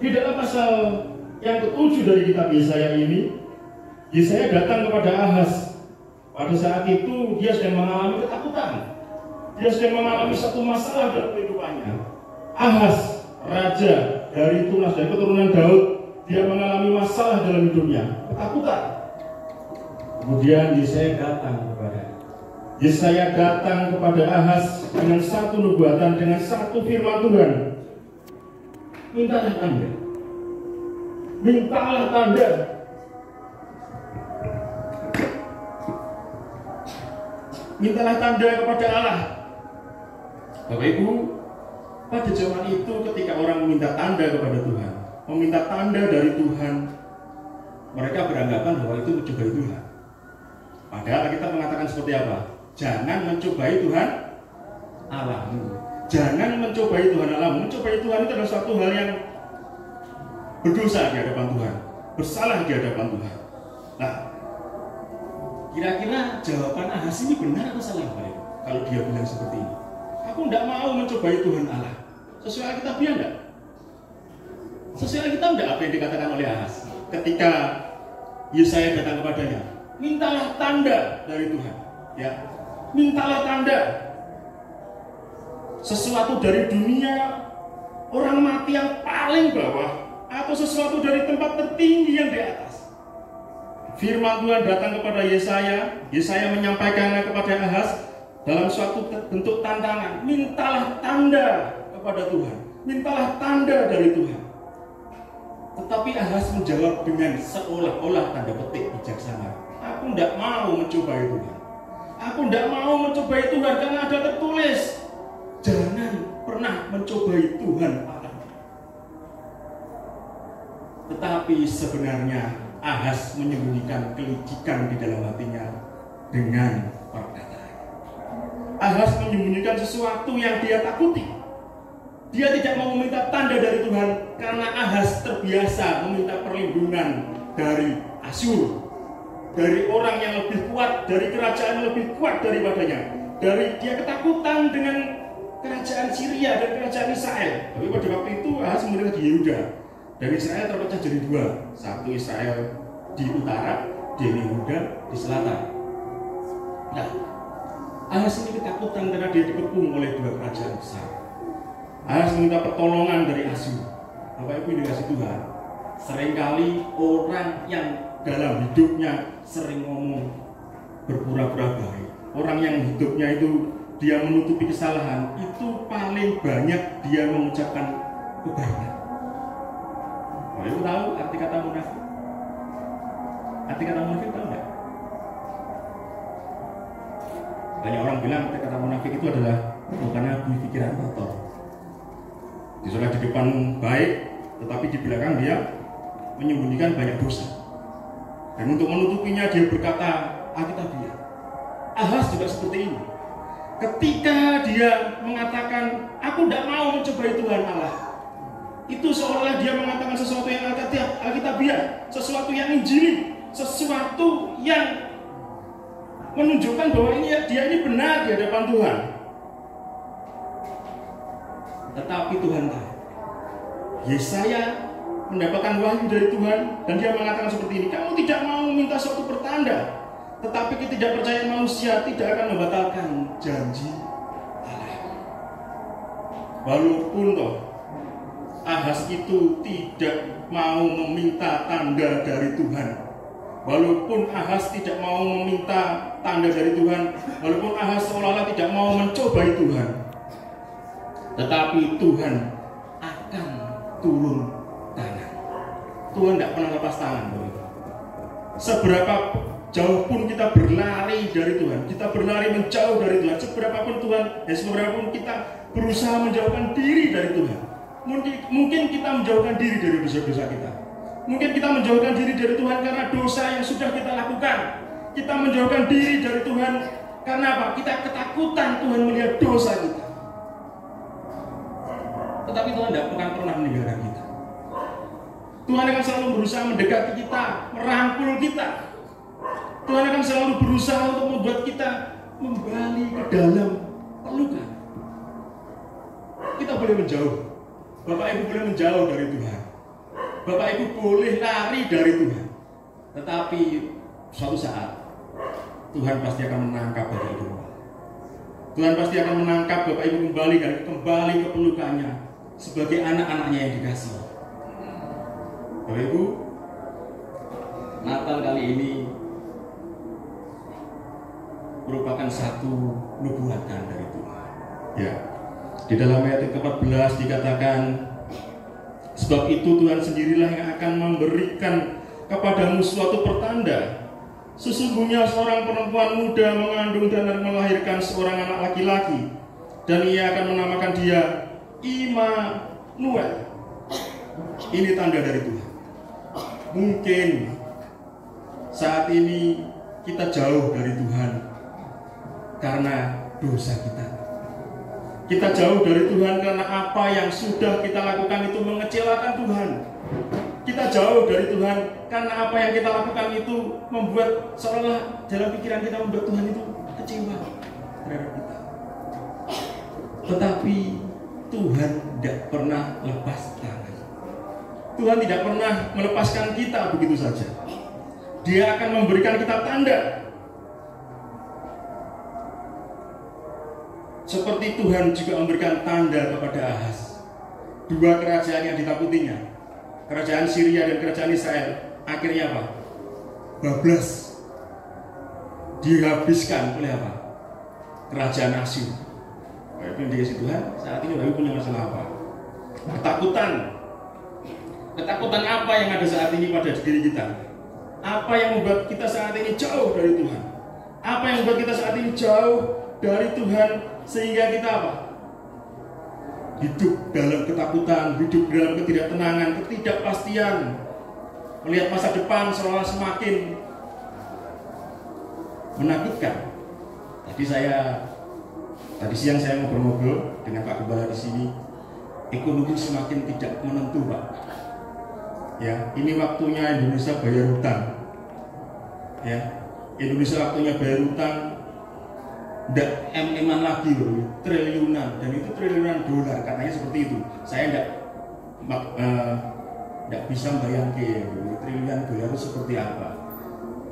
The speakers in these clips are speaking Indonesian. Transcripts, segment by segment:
Di dalam pasal yang ke-7 dari kitab Yesaya ini, Yesaya datang kepada Ahaz. Pada saat itu dia sedang mengalami ketakutan. Dia sedang mengalami satu masalah dalam kehidupannya. Ahaz, raja dari tunas dan keturunan Daud, dia mengalami masalah dalam hidupnya, ketakutan. Kemudian Yesaya datang kepada Ahaz dengan satu nubuatan, dengan satu firman Tuhan. Mintalah tanda. Mintalah tanda. Mintalah tanda kepada Allah. Bapak Ibu, pada zaman itu ketika orang meminta tanda kepada Tuhan, meminta tanda dari Tuhan, mereka beranggapan bahwa itu mencobai Tuhan. Padahal kita mengatakan seperti apa? Jangan mencobai Tuhan Allahmu. Jangan mencobai Tuhan Allahmu. Mencobai Tuhan itu adalah suatu hal yang berdosa di hadapan Tuhan, bersalah di hadapan Tuhan. Nah, kira-kira jawaban Ahaz ini benar atau salah, Pak? Kalau dia bilang seperti ini, aku tidak mau mencobai Tuhan Allah. Sesuai Alkitabiah enggak? Sesuai Alkitab enggak apa yang dikatakan oleh Ahaz ketika Yesaya datang kepadanya? Mintalah tanda dari Tuhan, ya. Mintalah tanda. Sesuatu dari dunia orang mati yang paling bawah, atau sesuatu dari tempat tertinggi yang di atas. Firman Tuhan datang kepada Yesaya. Yesaya menyampaikannya kepada Ahaz dalam suatu bentuk tantangan. Mintalah tanda kepada Tuhan. Mintalah tanda dari Tuhan. Tetapi Ahaz menjawab dengan seolah-olah tanda petik bijaksana. Aku tidak mau mencobai Tuhan. Aku tidak mau mencobai Tuhan karena ada tertulis, jangan pernah mencobai Tuhan Allah. Tetapi sebenarnya Ahaz menyembunyikan kelicikan di dalam hatinya dengan perkataan. Ahaz menyembunyikan sesuatu yang dia takuti. Dia tidak mau meminta tanda dari Tuhan karena Ahaz terbiasa meminta perlindungan dari Asyur, dari orang yang lebih kuat, dari kerajaan yang lebih kuat daripadanya. Dari dia ketakutan dengan kerajaan Syria dan kerajaan Israel. Tapi pada waktu itu Ahaz memerintah di Yehuda. Dan Israel terpecah jadi dua. Satu Israel di utara, di Yehuda di selatan. Nah, Ahaz ini ketakutan karena dia dikepung oleh dua kerajaan besar. Ahaz meminta pertolongan dari Asyur. Bapak Ibu dikasih Tuhan, seringkali orang yang dalam hidupnya sering ngomong berpura-pura baik, orang yang hidupnya itu dia menutupi kesalahan, itu paling banyak dia mengucapkan kebaikan. Ibu tahu arti kata munafik? Arti kata munafik tahu nggak? Banyak orang bilang arti kata munafik itu adalah bukannya pikiran kotor. Disuruh di depan baik, tetapi di belakang dia menyembunyikan banyak dosa. Dan untuk menutupinya dia berkata Alkitabiah. Ahaz juga seperti ini. Ketika dia mengatakan aku tidak mau mencobai Tuhan Allah, itu seolah dia mengatakan sesuatu yang Alkitabiah, sesuatu yang Injili, sesuatu yang menunjukkan bahwa dia ini benar di hadapan Tuhan. Tetapi Tuhan tahu. Yesaya mendapatkan wahyu dari Tuhan dan dia mengatakan seperti ini, kamu tidak mau minta suatu pertanda, tetapi ketidakpercayaan manusia tidak akan membatalkan janji Allah. Walaupun toh Ahaz itu tidak mau meminta tanda dari Tuhan, walaupun Ahaz tidak mau meminta tanda dari Tuhan, walaupun Ahaz seolah-olah tidak mau mencobai Tuhan, tetapi Tuhan akan turun tangan. Tuhan tidak pernah lepas tangan. Seberapa jauh pun kita berlari dari Tuhan, kita berlari menjauh dari Tuhan, seberapapun Tuhan, seberapapun kita berusaha menjauhkan diri dari Tuhan, mungkin kita menjauhkan diri dari dosa-dosa kita, mungkin kita menjauhkan diri dari Tuhan karena dosa yang sudah kita lakukan, kita menjauhkan diri dari Tuhan karena apa? Kita ketakutan Tuhan melihat dosa kita. Tetapi Tuhan tidak pernah meninggalkan kita. Tuhan akan selalu berusaha mendekati kita, merangkul kita. Tuhan akan selalu berusaha untuk membuat kita kembali ke dalam pelukan. Kita boleh menjauh, Bapak Ibu boleh menjauh dari Tuhan. Bapak Ibu boleh lari dari Tuhan, tetapi suatu saat Tuhan pasti akan menangkap Bapak Ibu. Tuhan pasti akan menangkap Bapak Ibu kembali ke pelukannya sebagai anak-anaknya yang dikasihi. Bapak Ibu, Natal kali ini merupakan satu nubuatan dari Tuhan. Ya, di dalam ayat ke-14 dikatakan, sebab itu Tuhan sendirilah yang akan memberikan kepadamu suatu pertanda. Sesungguhnya seorang perempuan muda mengandung dan melahirkan seorang anak laki-laki, dan ia akan menamakan dia Immanuel. Ini tanda dari Tuhan. Mungkin saat ini kita jauh dari Tuhan karena dosa kita. Kita jauh dari Tuhan karena apa yang sudah kita lakukan itu mengecewakan Tuhan. Kita jauh dari Tuhan karena apa yang kita lakukan itu membuat seolah-olah dalam pikiran kita membuat Tuhan itu kecewa terhadap kita. Tetapi Tuhan tidak pernah lepas tangan. Tuhan tidak pernah melepaskan kita begitu saja. Dia akan memberikan kita tanda. Seperti Tuhan juga memberikan tanda kepada Ahaz. Dua kerajaan yang ditakutinya, kerajaan Syria dan kerajaan Israel, akhirnya apa? Bablas. Dihabiskan oleh apa? Kerajaan Asyur. Itu indikasi Tuhan saat ini Bapak punya masalah apa? Ketakutan. Ketakutan apa yang ada saat ini pada diri kita? Apa yang membuat kita saat ini jauh dari Tuhan? Apa yang membuat kita saat ini jauh dari Tuhan sehingga kita apa? Hidup dalam ketakutan, hidup dalam ketidaktenangan, ketidakpastian, melihat masa depan seolah semakin menakutkan. Tadi siang saya ngobrol-ngobrol dengan Pak Gembala di sini. Ekonomi semakin tidak menentu, Pak. Ya, ini waktunya Indonesia bayar hutang. Ya, Indonesia waktunya bayar hutang. Tidak em-eman lagi, triliunan, dan itu triliunan dolar, katanya seperti itu. Saya tidak bisa membayangkan triliunan dolar itu seperti apa.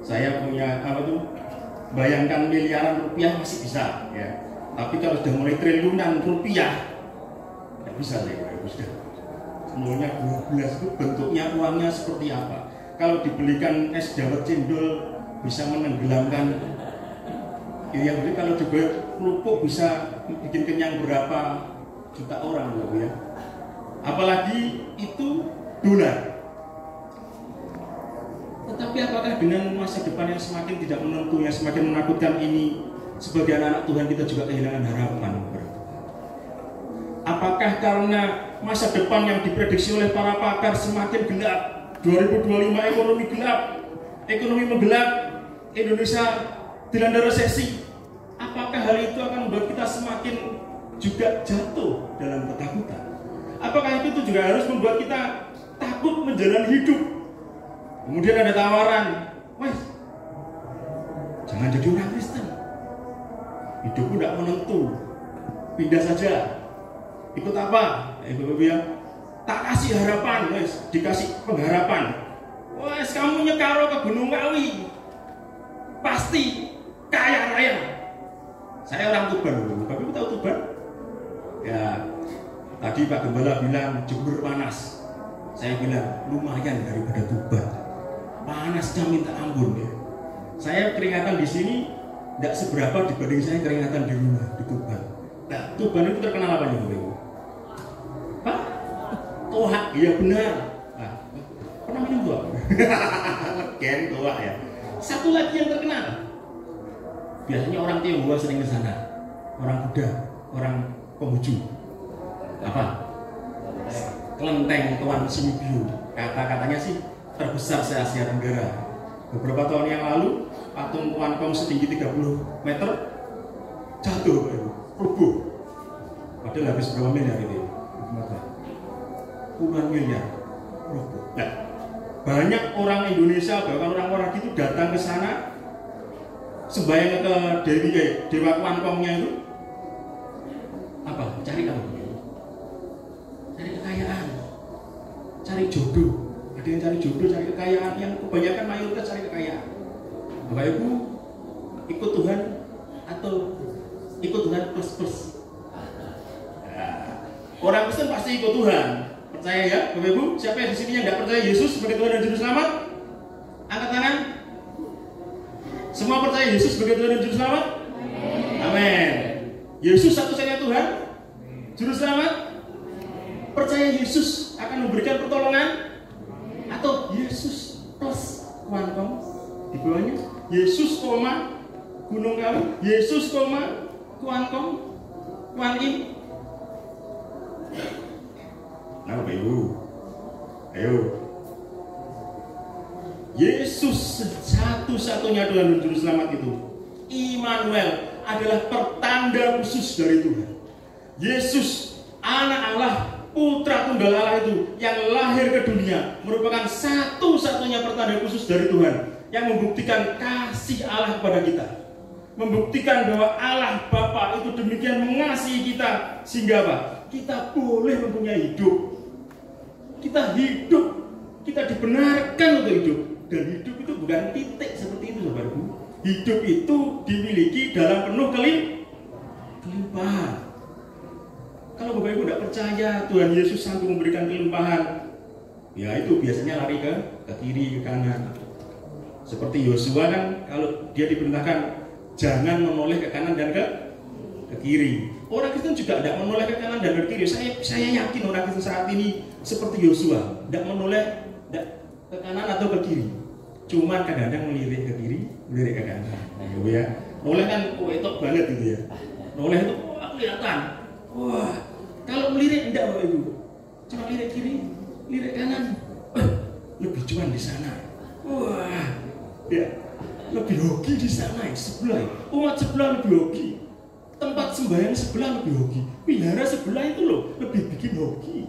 Saya punya bayangkan miliaran rupiah masih bisa, ya. Tapi kalau sudah mulai triliunan rupiah, tidak bisa saya. Sudah semuanya 12 itu bentuknya uangnya seperti apa? Kalau dibelikan es dawet cendol bisa menenggelamkan. Yang beli kalau juga kerupuk bisa bikin kenyang berapa juta orang, ya. Apalagi itu dolar. Tetapi apakah dengan masa depan yang semakin tidak menentu, yang semakin menakutkan ini, sebagai anak Tuhan kita juga kehilangan harapan? Apakah karena masa depan yang diprediksi oleh para pakar semakin gelap, 2025 ekonomi gelap, ekonomi menggelap, Indonesia dilanda resesi? Apakah hal itu akan membuat kita semakin juga jatuh dalam ketakutan? Apakah itu juga harus membuat kita takut menjalani hidup? Kemudian ada tawaran, wes, jangan jadi orang Kristen, hidupmu tidak menentu, pindah saja. Ikut apa? Ibu tak kasih harapan, wes, dikasih pengharapan. Wes, kamu nyekaro ke Gunung Kawi, pasti kaya raya. Saya orang Tuban, Bapak tahu Tuban? Ya, tadi Pak Gembala bilang Jember panas. Saya bilang lumayan daripada Tuban. Panasnya minta ampun, ya. Saya keringatan di sini tidak seberapa dibanding saya keringatan di rumah di Tuban. Nah, Tuban itu terkenal apa nih, Bapak? Pak? Tohak, iya benar. Nah, pernah minum tohak? Legen tohak ya. Satu lagi yang terkenal. Biasanya orang Tionghoa sering ke sana, orang Buddha, orang Konghucu. Apa? Kelenteng Tuan Simibyo. Kata-katanya sih terbesar se Asia Tenggara. Beberapa tahun yang lalu, patung Tuan Kong setinggi 30 meter jatuh, rubuh. Padahal habis berapa miliar itu? Puluhan miliar rubuh. Nah, banyak orang Indonesia, bahkan orang luar itu datang ke sana. Sembayang ke Dewa Kuankongnya itu apa? Cari apa? Cari kekayaan, cari jodoh, Ada yang cari jodoh, cari kekayaan, yang kebanyakan mayoritas cari kekayaan. Bapak Ibu, ikut Tuhan atau ikut Tuhan plus-plus? Nah, orang Kristen pasti ikut Tuhan. Percaya ya, Bapak Ibu? Siapa yang di sini yang nggak percaya Yesus sebagai Tuhan dan Juru Selamat? Angkat tangan. Semua percaya Yesus sebagai Tuhan dan Juru Selamat? Amin. Yesus satu-satunya Tuhan, Juru Selamat. Percaya Yesus akan memberikan pertolongan? Atau Yesus plus kuantum di bawahnya? Yesus, gunung kawi, Yesus, kuantum, kuantim. Nah, Bapak Ibu, ayo. Yesus satu-satunya Tuhan dan Juru Selamat itu, Immanuel, adalah pertanda khusus dari Tuhan. Yesus, anak Allah, Putra Tunggal Allah itu yang lahir ke dunia, merupakan satu-satunya pertanda khusus dari Tuhan yang membuktikan kasih Allah kepada kita, membuktikan bahwa Allah Bapa itu demikian mengasihi kita sehingga apa? Kita boleh mempunyai hidup. Kita hidup, kita dibenarkan untuk hidup, dan hidup itu bukan titik seperti itu, Bapak Ibu. Hidup itu dimiliki dalam penuh kelimpahan. Kalau Bapak Ibu tidak percaya Tuhan Yesus sanggup memberikan kelimpahan, ya itu biasanya lari ke kiri, ke kanan. Seperti Yosua kan, kalau dia diperintahkan jangan menoleh ke kanan dan ke kiri. Orang Kristen juga tidak menoleh ke kanan dan ke kiri. Saya yakin orang Kristen saat ini seperti Yosua, tidak menoleh ke kanan atau ke kiri. Cuma kadang-kadang melirik ke kiri, melirik ke kanan. Nah, ya. Noleh kan itu banget gitu ya. Noleh itu kelihatan. Wah, kalau melirik tidak, Bapak Ibu. Cuma lirik kiri, lirik kanan. Lebih cuan di sana. Wah, ya. Lebih hoki di sana, sebelah. Umat sebelah lebih hoki. Tempat sembahyang sebelah lebih hoki. Wihara sebelah itu loh lebih bikin hoki.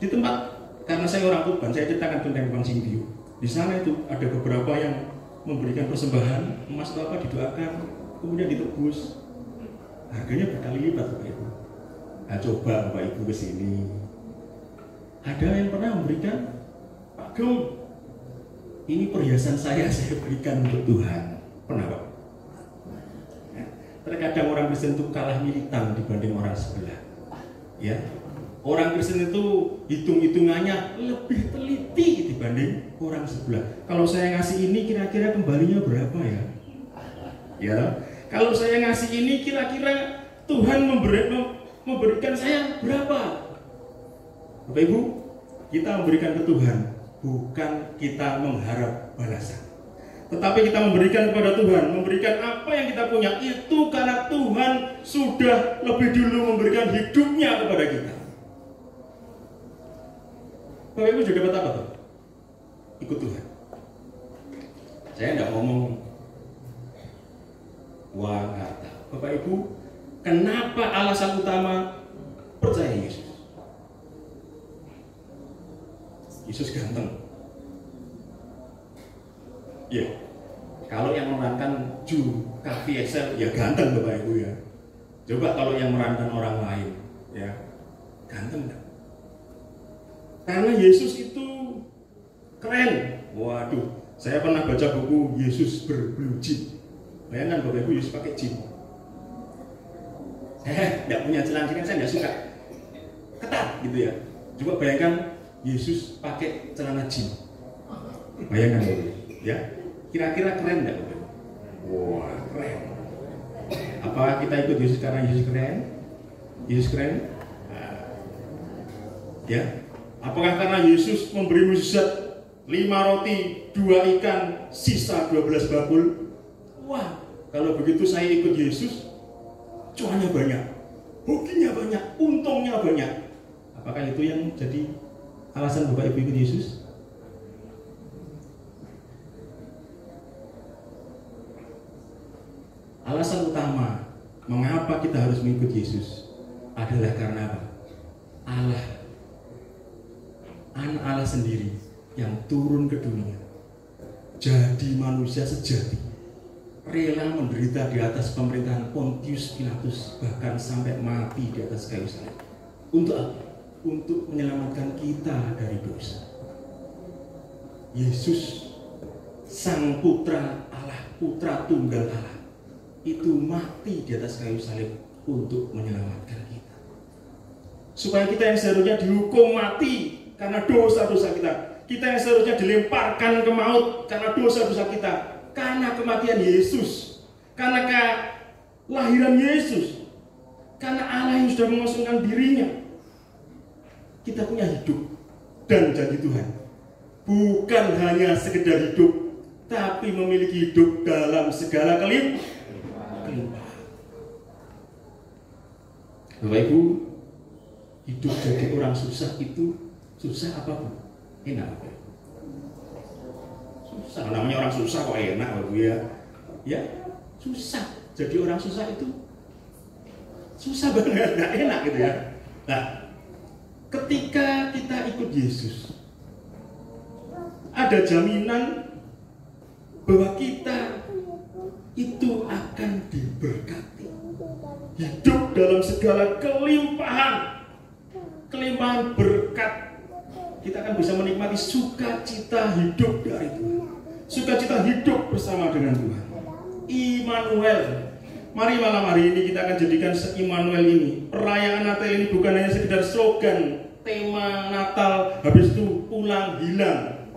Di tempat, karena saya orang Tuban, saya ceritakan tentang Bang Sindio. Di sana itu ada beberapa yang memberikan persembahan emas atau apa, didoakan, kemudian ditebus. Harganya berkali lipat, Bapak Ibu. Nah, coba Bapak Ibu ke sini. Ada yang pernah memberikan, Pak Gem, ini perhiasan saya berikan untuk Tuhan. Pernah, Pak? Nah, terkadang orang Kristen itu kalah militan dibanding orang sebelah. Ya, orang Kristen itu hitung-hitungannya lebih teliti dibanding orang sebelah. Kalau saya ngasih ini kira-kira kembalinya berapa ya? Ya, kalau saya ngasih ini kira-kira Tuhan memberikan saya berapa? Bapak Ibu, kita memberikan ke Tuhan, bukan kita mengharap balasan. Tetapi kita memberikan kepada Tuhan, memberikan apa yang kita punya itu karena Tuhan sudah lebih dulu memberikan hidupnya kepada kita. Bapak Ibu juga dapat apa tuh? Ikut Tuhan. Saya tidak ngomong uang harta. Bapak Ibu, kenapa alasan utama percaya Yesus? Yesus ganteng. Ya, kalau yang memerankan Ju, Kavi, Excel, ya ganteng Bapak Ibu ya. Coba kalau yang memerankan orang lain, ya ganteng enggak? Karena Yesus itu keren. Waduh, saya pernah baca buku Yesus Berblue Jean. Bayangkan Bapak Ibu, Yesus pakai jean. Saya tidak punya celana jeans, saya tidak suka ketat gitu ya. Coba bayangkan Yesus pakai celana jean. Bayangkan Bapak Ibu, ya. Kira-kira keren tidak Bapak Ibu? Wah, keren. Apa kita ikut Yesus karena Yesus keren? Yesus keren? Nah, ya. Apakah karena Yesus memberi mukjizat 5 roti, 2 ikan, sisa 12 bakul? Wah, kalau begitu saya ikut Yesus, cuannya banyak, hokinya banyak, untungnya banyak. Apakah itu yang jadi alasan Bapak Ibu ikut Yesus? Alasan utama mengapa kita harus mengikut Yesus adalah karena apa? Allah, anak Allah sendiri yang turun ke dunia, jadi manusia sejati, rela menderita di atas pemerintahan Pontius Pilatus, bahkan sampai mati di atas kayu salib. Untuk apa? untuk menyelamatkan kita dari dosa. Yesus, Sang Putra Allah, Putra Tunggal Allah, itu mati di atas kayu salib untuk menyelamatkan kita. Supaya kita yang seharusnya dihukum mati karena dosa-dosa kita, kita yang seharusnya dilemparkan ke maut karena dosa-dosa kita, karena kematian Yesus, karena kelahiran Yesus, karena Allah yang sudah mengosongkan dirinya, kita punya hidup dan janji Tuhan. Bukan hanya sekedar hidup, tapi memiliki hidup dalam segala kelimpahan. Bapak Ibu, hidup jadi orang susah itu susah apa Bu? Enak apa? Susah. Namanya orang susah kok enak Bapak ya? Ya, susah. Jadi orang susah itu susah banget, nggak enak gitu ya. Nah, ketika kita ikut Yesus, ada jaminan bahwa kita itu akan diberkati, hidup dalam segala kelimpahan berkat. Kita akan bisa menikmati sukacita hidup dari Tuhan, sukacita hidup bersama dengan Tuhan. Immanuel. Mari malam hari ini kita akan jadikan Immanuel ini, perayaan Natal ini bukan hanya sekedar slogan, tema Natal, habis itu pulang hilang.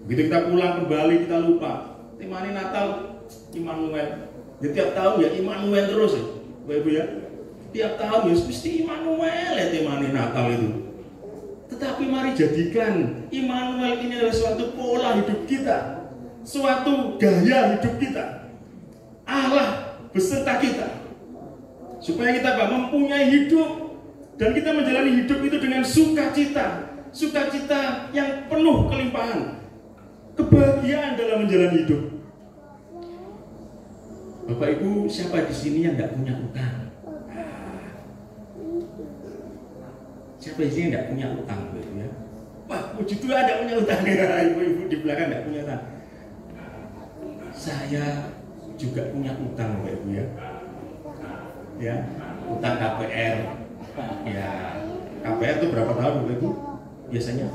Begitu kita pulang kembali kita lupa. Temanya Natal Immanuel. Ya, tiap tahun ya Immanuel terus ya, Bapak Ibu ya. Tiap tahun ya mesti Immanuel ya temanya Natal itu. Tetapi mari jadikan Immanuel ini adalah suatu pola hidup kita, suatu gaya hidup kita. Allah beserta kita, supaya kita mempunyai hidup dan kita menjalani hidup itu dengan sukacita, sukacita yang penuh kelimpahan, kebahagiaan dalam menjalani hidup. Bapak Ibu, siapa di sini yang tidak punya utang? Siapa di sini yang tidak punya utang, Bapak Ibu ya? Wah, puji Tuhan tidak punya utang ya, ibu-ibu di belakang tidak punya utang. Saya juga punya utang Bapak Ibu ya. Ya, utang KPR. Ya, KPR itu berapa tahun Bapak Ibu? Biasanya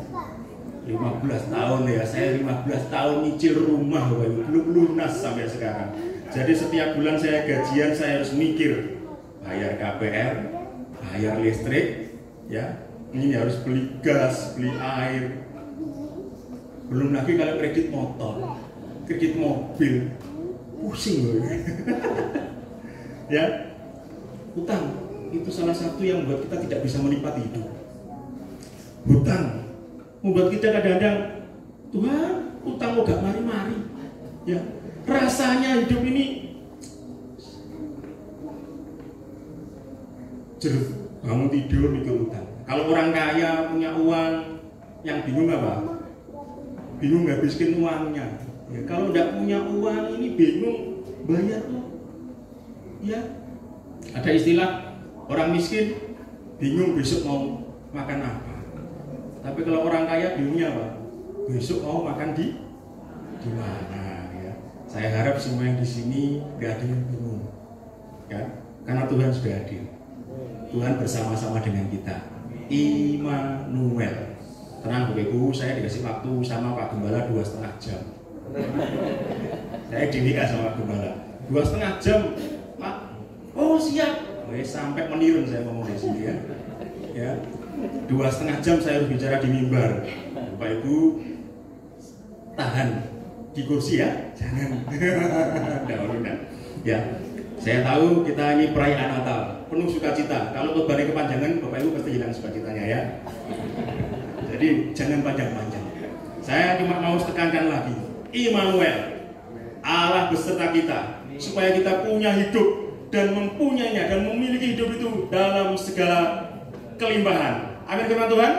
15 tahun ya. Saya 15 tahun nyicil rumah Bapak Ibu, belum lunas sampai sekarang. Jadi setiap bulan saya gajian saya harus mikir bayar KPR, bayar listrik, ya. Ini harus beli gas, beli air. Belum lagi kalau kredit motor, kredit mobil. Pusing loh. Ya, hutang itu salah satu yang membuat kita tidak bisa menikmati hidup. Hutang membuat kita kadang-kadang, Tuhan, hutang kok gak mari-mari. Ya, rasanya hidup ini jeruk, bangun tidur mikir hutang. Kalau orang kaya punya uang, yang bingung apa? Bingung habiskan uangnya. Ya, kalau tidak punya uang ini bingung bayar tuh. Ya, ada istilah orang miskin bingung besok mau makan apa. Tapi kalau orang kaya bingungnya apa? Besok mau makan di mana? Ya. Saya harap semua yang di sini gak ada yang bingung, ya, karena Tuhan sudah hadir. Tuhan bersama-sama dengan kita. Immanuel. Tenang Bapak Ibu, saya dikasih waktu sama Pak Gembala 2,5 jam. Saya dinikah sama Gembala 2,5 jam, Pak. Oh siap. Sampai menirun saya ngomong di sini ya. Ya, 2,5 jam saya harus bicara di mimbar. Bapak Ibu tahan di kursi ya, jangan. Udah. Ya, saya tahu kita ini perayaan Natal penuh sukacita. Kalau khotbahnya kepanjangan, Bapak Ibu pasti hilang sukacitanya ya. Jadi jangan panjang-panjang. Saya cuma mau tekankan lagi, Immanuel, Allah beserta kita, supaya kita punya hidup dan mempunyainya dan memiliki hidup itu dalam segala kelimpahan. Amin firman Tuhan.